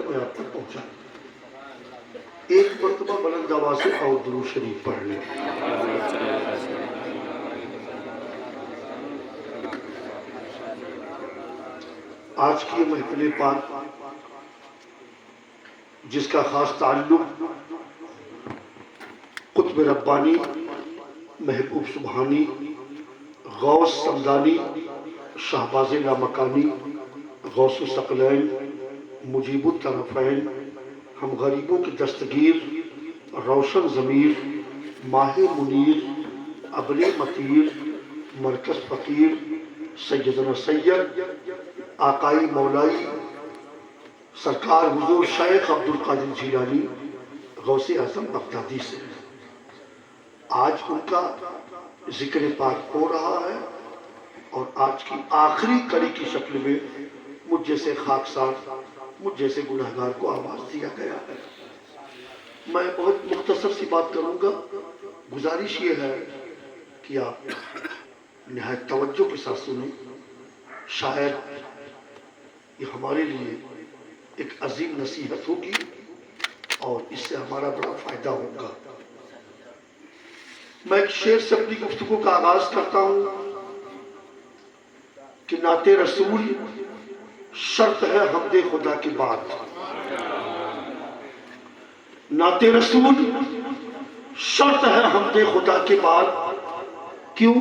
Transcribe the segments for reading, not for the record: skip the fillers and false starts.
مرتبہ آپ تک پہنچا. ایک مرتبہ بلند آواز سے اور درود شریف پڑھ لیں. آج کی یہ محفل پاک جس کا خاص تعلق قطب ربانی، محبوب سبحانی، غوث سمدانی، شہباز لامکانی، غوث الثقلین، مجیب الطرفین، ہم غریبوں کی دستگیر، روشن ضمیر، ماہ منیر، ابر مطیر، مرکز فقیر، سیدنا سید آقائی مولائی سرکار حضور شیخ عبد القادر جیلانی غوث اعظم بغدادی سے آج ان کا ذکر پاک ہو رہا ہے، اور آج کی آخری کڑی کی شکل میں مجھ جیسے خاکسار، مجھ جیسے گناہگار کو آواز دیا گیا ہے. میں بہت مختصر سی بات کروں گا. گزارش یہ ہے کہ آپ نہایت توجہ کے ساتھ سنیں. شاید یہ ہمارے لیے ایک عظیم نصیحت ہوگی اور اس سے ہمارا بڑا فائدہ ہوگا. میں ایک شعر سے اپنی گفتگو کا آغاز کرتا ہوں کہ نعت رسول شرط ہے حمد خدا کے بعد. نعت رسول شرط ہے حمد خدا کے بعد. کیوں؟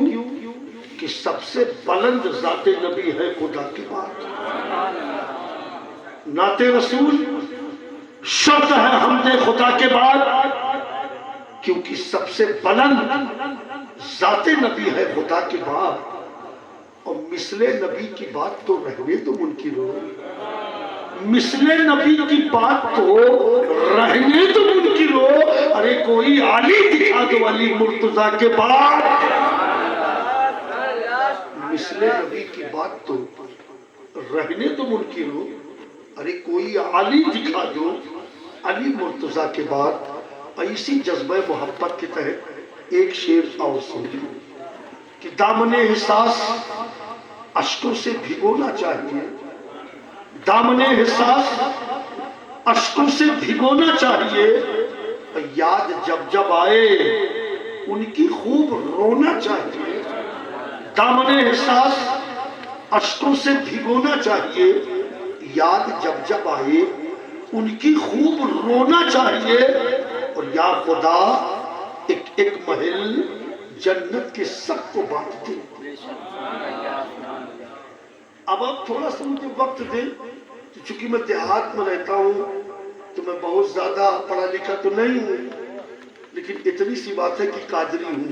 کہ سب سے بلند ذات نبی ہے خدا کے بعد. نعت رسول شرط ہے حمد خدا کے بعد کیونکہ سب سے بلند ذات نبی ہے خدا کے بعد. اور مثل نبی کی بات تو رہنے تو منکر ہو، مثل نبی کی بات تو رہنے تو منکر ہو. ارے کوئی علی دکھا دو علی مرتضیٰ کے بعد. مثل نبی کی بات تو رہنے تو منکر ہو، ارے کوئی علی دکھا دو علی مرتضیٰ کے بعد. اسی جذبہ محبت کے تحت ایک شعر اور سنیے کہ دامن احساس اشکوں سے بھگونا چاہیے. دامن احساس اشکوں سے بھگونا چاہیے. یاد جب جب آئے ان کی خوب رونا چاہیے. دامن احساس اشکوں سے بھگونا چاہیے. یاد جب جب آئے ان کی خوب رونا چاہیے. اور یا خدا ایک ایک محل جنت کے سب کو بانٹ دے. اب آپ تھوڑا سا مجھے وقت دیں. چونکہ میں دیہات میں رہتا ہوں تو میں بہت زیادہ پڑھا لکھا تو نہیں ہوں، لیکن اتنی سی بات ہے کہ قادری ہوں.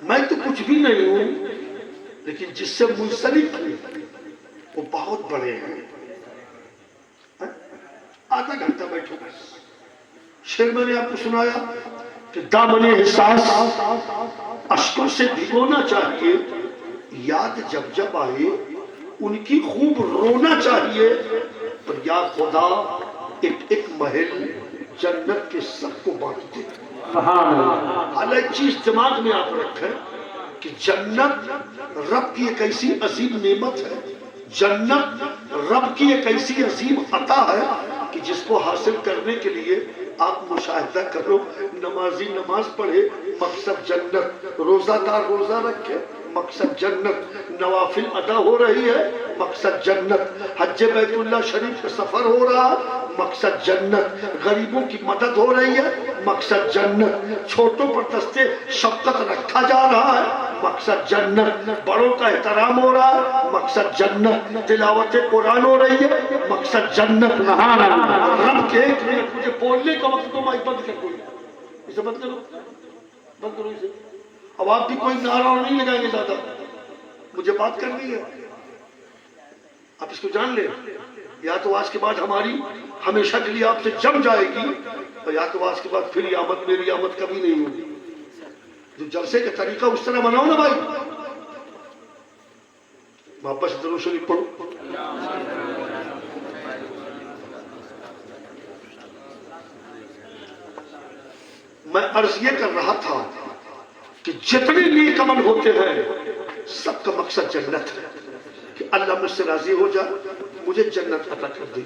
میں تو کچھ بھی نہیں ہوں، لیکن جس سے منسلک ہوں وہ بہت بڑے ہیں. آدھا گھنٹہ بیٹھو. شعر میں نے آپ کو سنایا کہ دامن احساس اشکوں سے بھگونا چاہیے. یاد جب جب آئے ان کی خوب رونا چاہیے. اور یا خدا ایک ایک محل جنت کے سب کو بانٹ دے. حالانکہ ایک چیز دماغ میں آپ رکھیں کہ جنت رب کی ایک ایسی عظیم نعمت ہے. جنت رب کی ایک ایسی عظیم عطا ہے کہ جس کو حاصل کرنے کے لیے آپ مشاہدہ کرو. نمازی نماز پڑھے مقصد جنت، روزہ دار روزہ رکھے مقصد جنت، نوافل ادا ہو رہی ہے مقصد جنت، حج بیت اللہ شریف کا سفر ہو رہا مقصد جنت، غریبوں کی مدد ہو رہی ہے مقصد جنت، چھوٹوں پر دستے شفقت رکھا جا رہا ہے مقصد جنت، بڑوں کا احترام ہو رہا ہے مقصد جنت، تلاوت قرآن ہو رہی ہے مقصد جنت. رب کے مجھے بولنے کا وقت تو مائک بند کر دو. اسے بند کرو، بند کرو اسے. اب آپ بھی کوئی نعرہ نہیں لگائیں گے زیادہ، مجھے بات کرنی ہے. آپ اس کو جان لیں، یا تو آج کے بعد ہماری ہمیشہ کے لیے آپ سے جم جائے گی، اور یا تو آج کے بعد پھر یہ آمد میری آمد کبھی نہیں ہوگی. جو جلسے کا طریقہ اس طرح بناؤ نا بھائی. واپس درود شریف پڑھو. میں عرض یہ کر رہا تھا کہ جتنے نیک عمل ہوتے ہیں سب کا مقصد جنت ہے کہ اللہ مجھ سے راضی ہو جائے، مجھے جنت عطا کر دے۔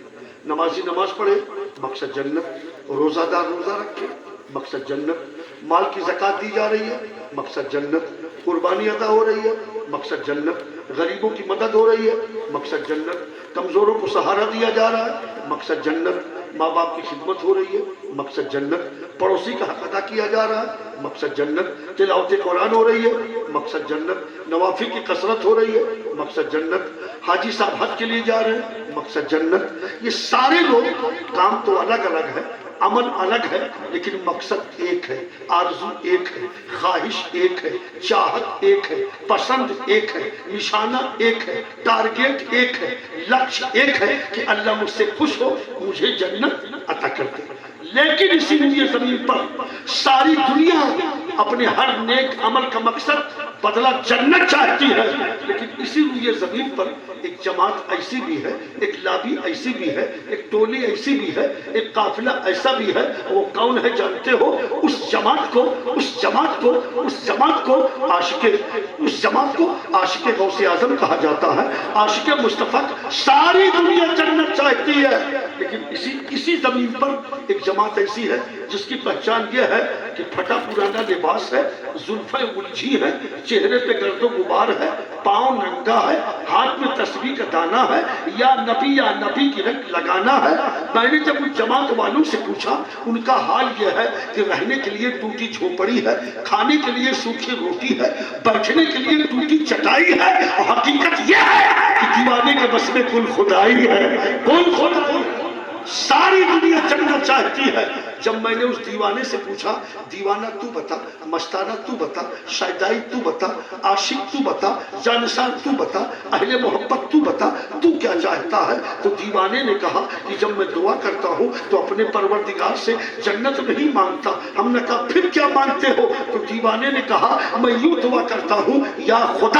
نمازی نماز پڑھے، مقصد جنت۔ روزہ دار روزہ رکھے، مقصد جنت۔ مال کی زکوٰۃ دی جا رہی ہے، مقصد جنت۔ قربانی ادا ہو رہی ہے، مقصد جنت۔ غریبوں کی مدد ہو رہی ہے، مقصد جنت۔ کمزوروں کو سہارا دیا جا رہا ہے، مقصد جنت۔ ماں باپ کی خدمت ہو رہی ہے، مقصد جنت۔ پڑوسی کا حق ادا کیا جا رہا ہے، مقصد جنت۔ تلاوت قرآن ہو رہی ہے، مقصد جنت۔ نوافل کی کثرت ہو رہی ہے، مقصد جنت۔ حاجی صاحب حج کے لیے جا رہے ہیں، مقصد جنت۔ یہ سارے لوگ، کام تو الگ الگ ہے، عمل الگ ہے، لیکن مقصد ایک ہے، آرزو ایک ہے، خواہش ایک ہے، چاہت ایک ہے، پسند ایک ہے، نشانہ ایک ہے، ٹارگیٹ ایک ہے، لکش ایک ہے کہ اللہ مجھ سے خوش ہو، مجھے جنت عطا کر دے۔ لیکن اسی لیے زمین پر ساری دنیا اپنے ہر نیک عمل کا مقصد بدلہ جنت چاہتی ہے، لیکن اسی لیے زمین پر ایک جماعت ایسی بھی ہے، ایک لابی ایسی بھی ہے، ایک ٹولی ایسی بھی ہے، ایک قافلہ ایسا بھی ہے۔ وہ کون ہے جانتے ہو؟ اس جماعت کو عاشق غوث اعظم کہا جاتا ہے، عاشق مصطفیٰ۔ ساری دنیا جنت چاہتی ہے، لیکن اسی زمین پر ایک جماعت ایسی ہے جس کی پہچان یہ ہے کہ پھٹا پرانا لباس ہے، زلفیں الجھی ہے، چہرے پہ گرد و غبار ہے، پاؤں ننگا ہے، ہاتھ میں تسبیح کا دانا ہے، یا نبی کی رنگ لگانا ہے۔ میں نے جب ان جماعت والوں سے پوچھا، ان کا حال یہ ہے کہ رہنے کے لیے ٹوٹی جھوپڑی ہے، کھانے کے لیے سوکھی روٹی ہے، بیٹھنے کے لیے ٹوٹی چٹائی ہے، اور حقیقت یہ ہے کہ دیوانے کے بس میں کل خدائی ہے، کل خدا۔ ساری دنیا جنت چاہتی ہے۔ جب میں نے اس دیوانے سے پوچھا، دیوانہ تو بتا، مستانہ تو بتا، شیدائی تو بتا، عاشق تو بتا، جانسار تو بتا، اہل محبت تو بتا، تو کیا چاہتا ہے؟ تو دیوانے نے کہا کہ جب میں دعا کرتا ہوں تو اپنے پروردگار سے جنت نہیں مانگتا۔ ہم نے کہا پھر کیا مانگتے ہو؟ تو دیوانے نے کہا میں یوں دعا کرتا ہوں، یا خدا